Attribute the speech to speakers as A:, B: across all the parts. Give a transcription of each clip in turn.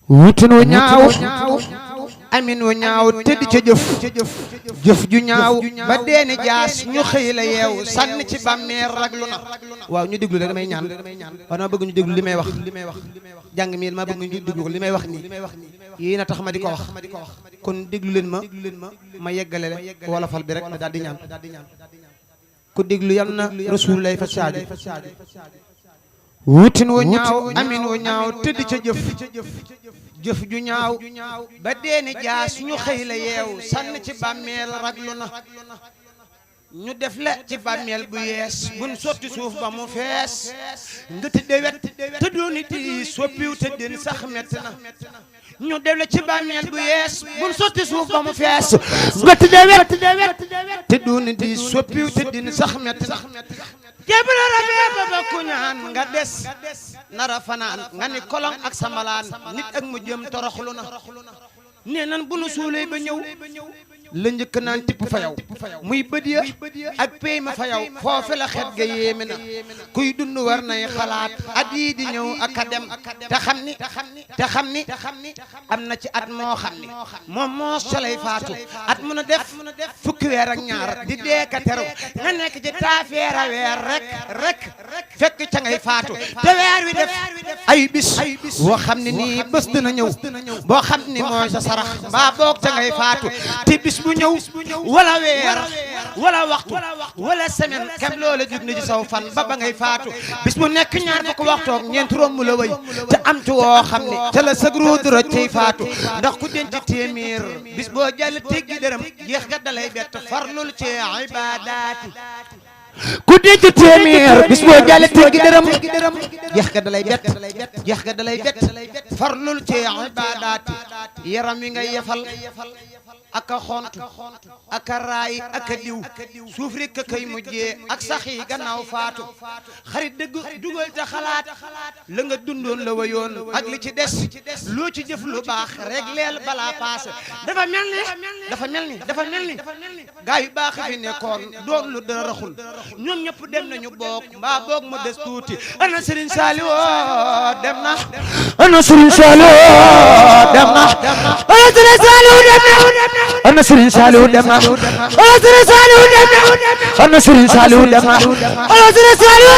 A: wutin wu ñaaw amin wu ñaaw tëdd ca jëf ju ñaaw ba deeni jaas ñu xëy la yeew sànni ci bàmmeel raglu na. waaw ñu déglu rek damay ñaan waaw dama bëgg ñu déglu li may wax jàng mi ma bëgg ñu déglu ko li may wax nii yéen a tax ma di ko wax kon déglu leen ma yeggale le wolofal bi rek daal di ñaan ku déglu yal na rasulullah fa saaju wutin wu ñaaw amin wu ñaaw tëdd ca jëf ju ñaaw ba deeni jaas ñu xëy la yeew sànni ci bàmmeel raglu na. ñu def la ci bàmmeel bu yees buñ sotti suuf ba mu fees nga tëdde wet te dooni ti soppiw tëddin sax metti na. ñu def la ci bàmmeel bu yees buñ sotti suuf ba mu fees nga tëdde wet te dooni ti soppiw tëddin sax metti na. jébala rabee ba ba ku ñaan nga des nara fanaan nga ni kolong ak samalaan nit ak mu jëm toroxlu na. nee nan bu nu suulee ba ñëw la njëkk naan tipp fa yow muy bët ya ak pey ma fa yow foofe la xet ga yéeme na. kuy dund war nay xalaat at yii di ñëw ak a dem te xam ni am na ci at moo xam ni moom moo soley faatu at mun a def fukki weer ak ñaar di deeka teru nga nekk ci taafeera weer rek fekk ca ngay faatu te weer wi def ay bis boo xam ne nii bés dina ñëw boo xam ni mooy sa sarax mbaa boog ca ngay faatu te bis bu ñëw wala weer wala waxtu wala semaine kam loola jug na ci saw fan ba ngay faatu bis bu nekk ñaar fukk waxtoog ñeent romb la way te am ci woo xam ni te la sëgru dara cay faatu ndax ku denc téeméer bis boo jàll teggi dërëm jeex ga dalay bett farlul ci ibadaati. ku denc téeméer bis boo jàll teggi dërëm jeex ga dalay bett farlul ci ibadaati. yaram wi ngay yefal aka xont aka raay aka diw suuf rek kay mujjee ak sax yi gannaaw faatu. xarit dëgg dugal te xalaat la nga dundoon la wayoon ak li ci des loo ci jëf lu baax rek leel balaa paase. dafa mel ni gaa yu baax fi nekkoon doon lu dara raxul ñoom ñëpp dem nañu boog mbaa boog mu des tuuti. ana Serigne Saliou dem na ana Serigne Saliou dem na ana Serigne Saliou dem na ana Serigne Saliou dem na ana Serigne Saliou dem na ana Serigne Saliou dem na ana Serigne Saliou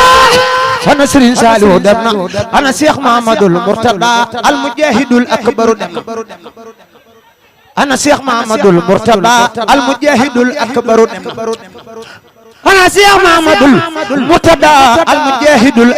A: ana Serigne Saliou dem na ana Cheikh Mahamadul Murtada al mujahidul akbaru dem na ana Cheikh Mahamadul Murtada al mujahidul akbaru dem na ana Cheikh Mahamadul Murtada al mujahidul